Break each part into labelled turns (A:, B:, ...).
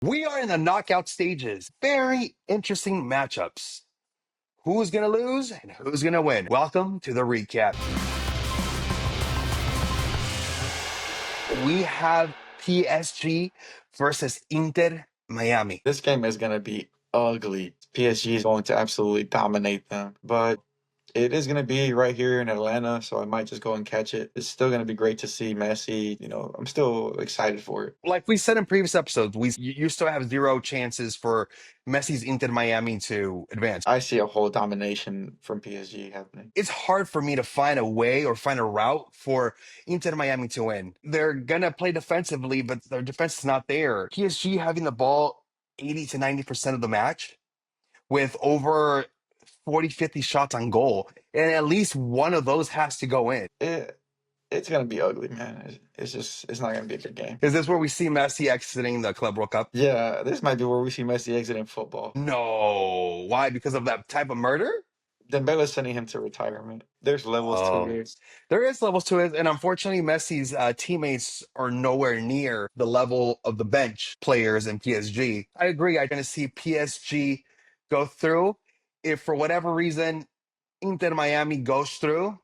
A: We are in the knockout stages. Very interesting matchups. Who's going to lose and who's going to win? Welcome to the recap. We have PSG versus Inter Miami.
B: This game is going to be ugly. PSG is going to absolutely dominate them, but it is going to be right here in Atlanta, so I might just go and catch it. It's still going to be great to see Messi. I'm still excited for it.
A: Like we said in previous episodes, you still have zero chances for Messi's Inter Miami to advance.
B: I see a whole domination from PSG happening.
A: It's hard for me to find a way or find a route for Inter Miami to win. They're going to play defensively, but their defense is not there. PSG having the ball 80 to 90% of the match with over 40, 50 shots on goal. And at least one of those has to go in.
B: It's going to be ugly, man. It's not going to be a good game.
A: Is this where we see Messi exiting the Club World Cup?
B: Yeah, this might be where we see Messi exiting football.
A: No. Why? Because of that type of murder?
B: Dembele's sending him to retirement. There's levels to it.
A: There is levels to it, and unfortunately, Messi's teammates are nowhere near the level of the bench players in PSG. I agree. I'm going to see PSG go through. If for whatever reason Inter Miami goes through,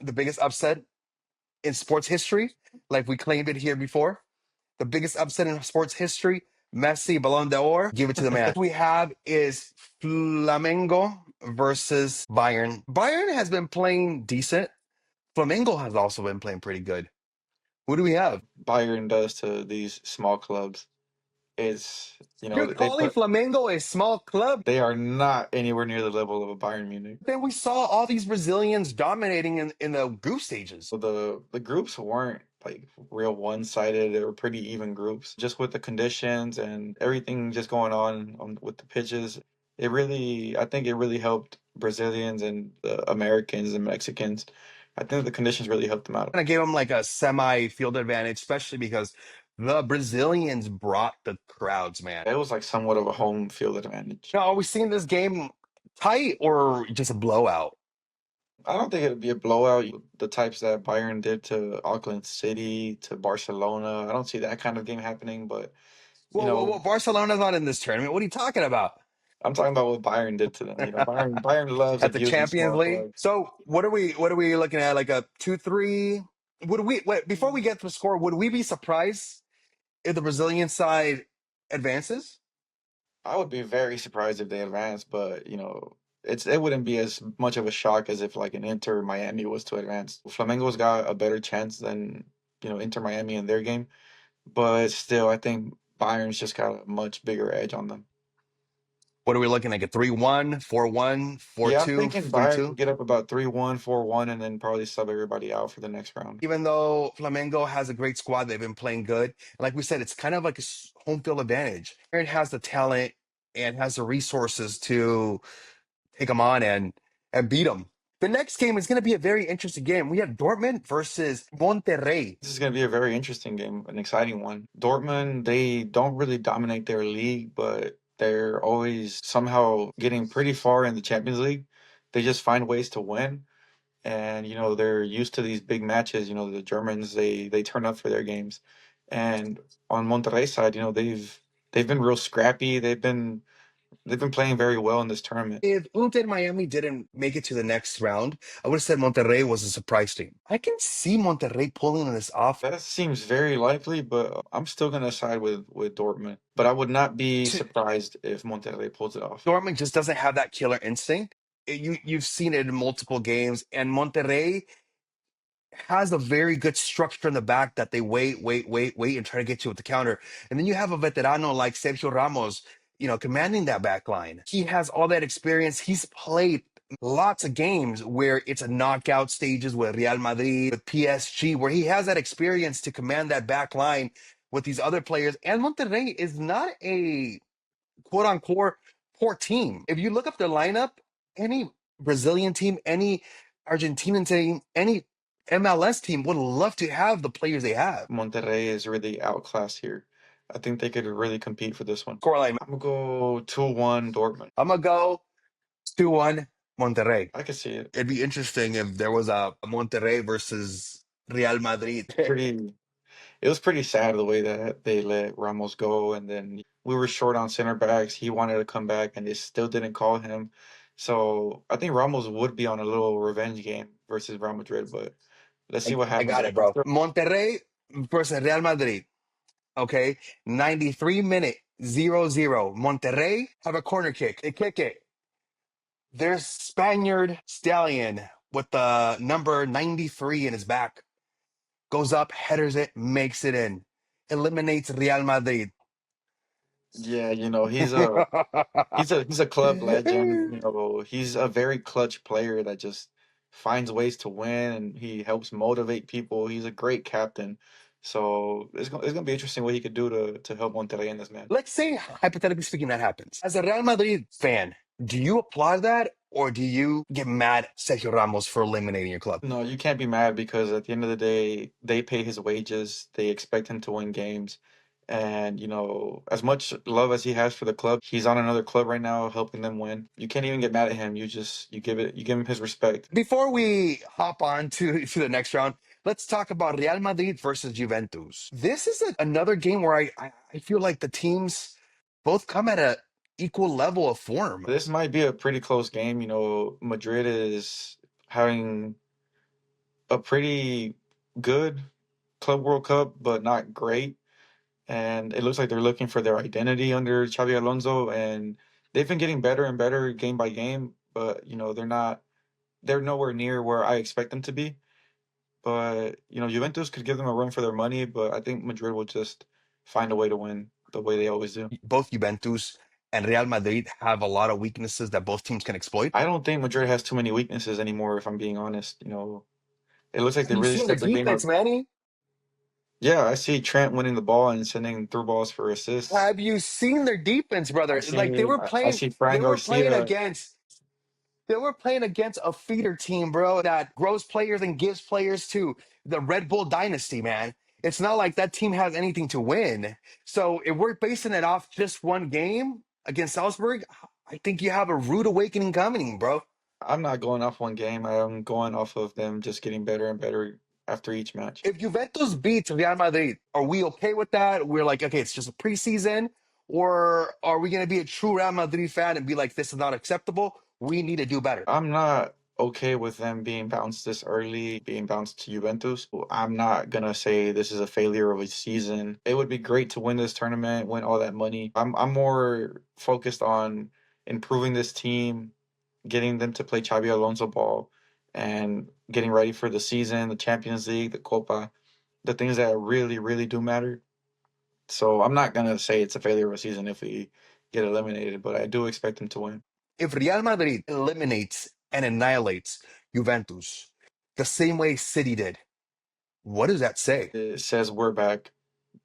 A: the biggest upset in sports history, like we claimed it here before, the biggest upset in sports history, Messi, Ballon d'Or, give it to the man. What we have is Flamengo versus Bayern. Bayern has been playing decent. Flamengo has also been playing pretty good. Who do we have?
B: Bayern does to these small clubs is,
A: You're calling Flamengo a small club?
B: they are not anywhere near the level of a Bayern Munich.
A: Then we saw all these Brazilians dominating in the group stages.
B: So the groups weren't like real one-sided. They were pretty even groups. Just with the conditions and everything just going on with the pitches, I think it really helped Brazilians and the Americans and Mexicans. I think the conditions really helped them out.
A: And I gave them like a semi-field advantage, especially because the Brazilians brought the crowds, man.
B: It was like somewhat of a home field advantage.
A: Now, are we seeing this game tight or just a blowout?
B: I don't think it'd be a blowout. The types that Bayern did to Auckland City, to Barcelona. I don't see that kind of game happening, but
A: Whoa, Barcelona's not in this tournament. What are you talking about?
B: I'm talking about what Bayern did to them. Bayern loves
A: At the
B: abusing
A: Champions
B: small
A: League.
B: clubs.
A: So what are we looking at? Like a 2-3? Before we get to the score, would we be surprised if the Brazilian side advances?
B: I would be very surprised if they advance, but it wouldn't be as much of a shock as if like an Inter Miami was to advance. Flamengo's got a better chance than Inter Miami in their game, but still, I think Bayern's just got a much bigger edge on them.
A: What are we looking like? A 3-1, 4-1, 4-2,
B: Yeah, I'm thinking Bayern
A: 3-2?
B: will get up about 3-1, 4-1, and then probably sub everybody out for the next round.
A: Even though Flamengo has a great squad, they've been playing good. Like we said, it's kind of like a home field advantage. Bayern has the talent and has the resources to take them on and beat them. The next game is going to be a very interesting game. We have Dortmund versus Monterrey.
B: This is going to be a very interesting game, an exciting one. Dortmund, they don't really dominate their league, but they're always somehow getting pretty far in the Champions League. They just find ways to win. And, they're used to these big matches. The Germans, they turn up for their games. And on Monterrey's side, they've been real scrappy. They've been playing very well in this tournament.
A: If Inter Miami didn't make it to the next round, I would have said Monterrey was a surprise team. I can see Monterrey pulling this off.
B: That seems very likely, but I'm still going to side with Dortmund. But I would not be surprised if Monterrey pulls it off.
A: Dortmund just doesn't have that killer instinct. You've seen it in multiple games, and Monterrey has a very good structure in the back that they wait, and try to get you with the counter. And then you have a veterano like Sergio Ramos, commanding that back line. He has all that experience. He's played lots of games where it's a knockout stages with Real Madrid, with PSG, where he has that experience to command that back line with these other players. And Monterrey is not a quote unquote poor team. If you look up their lineup, any Brazilian team, any Argentinian team, any MLS team would love to have the players they have.
B: Monterrey is really outclassed here. I think they could really compete for this one.
A: Scoreline.
B: I'm going to go 2-1 Dortmund.
A: I'm going to go 2-1 Monterrey.
B: I can see it.
A: It'd be interesting if there was a Monterrey versus Real Madrid.
B: it was pretty sad the way that they let Ramos go, and then we were short on center backs. He wanted to come back, and they still didn't call him. So I think Ramos would be on a little revenge game versus Real Madrid, but let's see what
A: I
B: happens
A: got it,
B: there.
A: bro. Monterrey versus Real Madrid. Okay, 93 minute 0-0. Monterrey have a corner kick. They kick it. There's Spaniard Stallion with the number 93 in his back. Goes up, headers it, makes it in. Eliminates Real Madrid.
B: Yeah, he's a club legend. He's a very clutch player that just finds ways to win, and he helps motivate people. He's a great captain. So it's gonna be interesting what he could do to help Monterrey in this match.
A: Let's say, hypothetically speaking, that happens. As a Real Madrid fan, do you applaud that or do you get mad at Sergio Ramos for eliminating your club?
B: No, you can't be mad because at the end of the day, they pay his wages. They expect him to win games. And, as much love as he has for the club, he's on another club right now helping them win. You can't even get mad at him. You give him his respect.
A: Before we hop on to the next round, let's talk about Real Madrid versus Juventus. This is another game where I feel like the teams both come at a equal level of form.
B: This might be a pretty close game. Madrid is having a pretty good Club World Cup, but not great. And it looks like they're looking for their identity under Xabi Alonso, and they've been getting better and better game by game, but they're nowhere near where I expect them to be. But Juventus could give them a run for their money, but I think Madrid will just find a way to win the way they always do.
A: Both Juventus and Real Madrid have a lot of weaknesses that both teams can exploit.
B: I don't think Madrid has too many weaknesses anymore, if I'm being honest. It looks like
A: Have
B: they
A: you
B: really
A: seen their
B: stepped their game
A: defense,
B: up.
A: Manny?
B: Yeah, I see Trent winning the ball and sending through balls for assists.
A: Have you seen their defense,
B: I
A: brother? Like
B: see I see
A: they
B: Fran
A: were playing
B: Garcia.
A: against they were playing against a feeder team, bro, that grows players and gives players to the Red Bull dynasty, man. It's not like that team has anything to win. So if we're basing it off just one game against Salzburg, I think you have a rude awakening coming, bro.
B: I'm not going off one game. I'm going off of them just getting better and better after each match.
A: If Juventus beats Real Madrid, are we okay with that? We're like, okay, it's just a preseason, or are we gonna be a true Real Madrid fan and be like, this is not acceptable? We need to do better.
B: I'm not okay with them being bounced this early, being bounced to Juventus. I'm not gonna say this is a failure of a season. It would be great to win this tournament, win all that money. I'm more focused on improving this team, getting them to play Xabi Alonso ball, and getting ready for the season, the Champions League, the Copa, the things that really, really do matter. So I'm not gonna say it's a failure of a season if we get eliminated, but I do expect them to win.
A: If Real Madrid eliminates and annihilates Juventus the same way City did, what does that say?
B: It says we're back.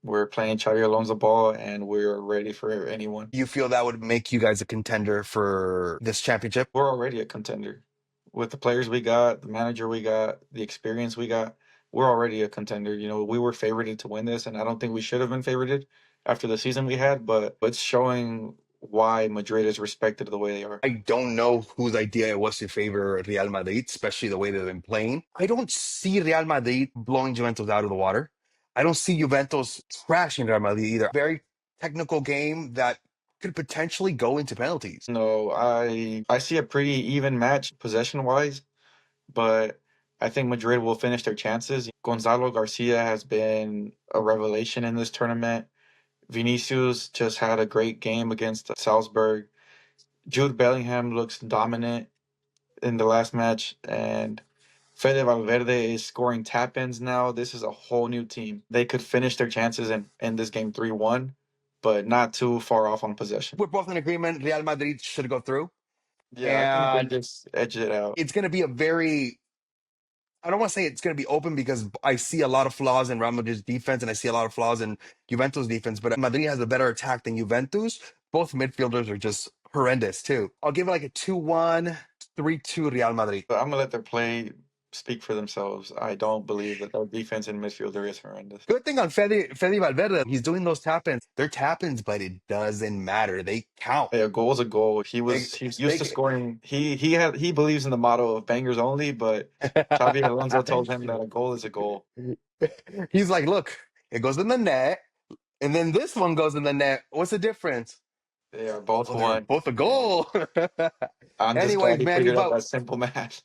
B: We're playing Xabi Alonso ball, and we're ready for anyone.
A: You feel that would make you guys a contender for this championship?
B: We're already a contender with the players we got, the manager we got, the experience we got. We're already a contender. We were favorited to win this, and I don't think we should have been favorited after the season we had, but it's showing why Madrid is respected the way they are.
A: I don't know whose idea it was to favor Real Madrid, especially the way they've been playing. I don't see Real Madrid blowing Juventus out of the water. I don't see Juventus crashing Real Madrid either. Very technical game that could potentially go into penalties.
B: No, I see a pretty even match possession wise, but I think Madrid will finish their chances. Gonzalo Garcia has been a revelation in this tournament. Vinicius just had a great game against Salzburg. Jude Bellingham looks dominant in the last match, and Fede Valverde is scoring tap-ins now. This is a whole new team. They could finish their chances and end this game 3-1, but not too far off on possession.
A: We're both in agreement. Real Madrid should go through.
B: Yeah, I think they
A: And
B: just edged it out.
A: it's going to be I don't want to say it's going to be open because I see a lot of flaws in Real Madrid's defense and I see a lot of flaws in Juventus' defense, but Madrid has a better attack than Juventus. Both midfielders are just horrendous too. I'll give it like a 2-1, 3-2 Real Madrid.
B: But I'm gonna let their play speak for themselves. I don't believe that their defense and midfielder is horrendous.
A: Good thing on Fede Valverde, he's doing those tap-ins. They're tap-ins, but it doesn't matter. They count.
B: Hey, a goal is a goal.
A: They,
B: He's used to
A: they,
B: scoring. He believes in the motto of bangers only, but Xabi Alonso told him that a goal is a goal.
A: he's like, look, It goes in the net, and then this one goes in the net. What's the difference?
B: They are both
A: Oh, they're
B: one.
A: both a goal.
B: I'm just glad
A: Anyways,
B: he
A: Manny,
B: figured out
A: but
B: that simple math.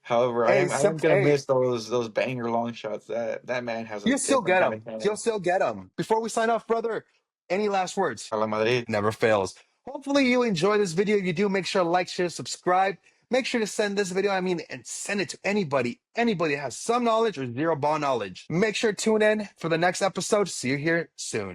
B: However,
A: hey,
B: I am
A: simple.
B: gonna
A: Hey,
B: miss those banger long shots. That man has a
A: you still
B: different
A: get
B: kind of
A: them. You'll
B: cannon.
A: still get them. Before we sign off, brother, any last words?
B: A la Madrid.
A: Never fails. Hopefully you enjoy this video. You do, make sure to like, share, subscribe. Make sure to send this video, and send it to anybody that has some knowledge or zero ball knowledge. Make sure to tune in for the next episode. See you here soon.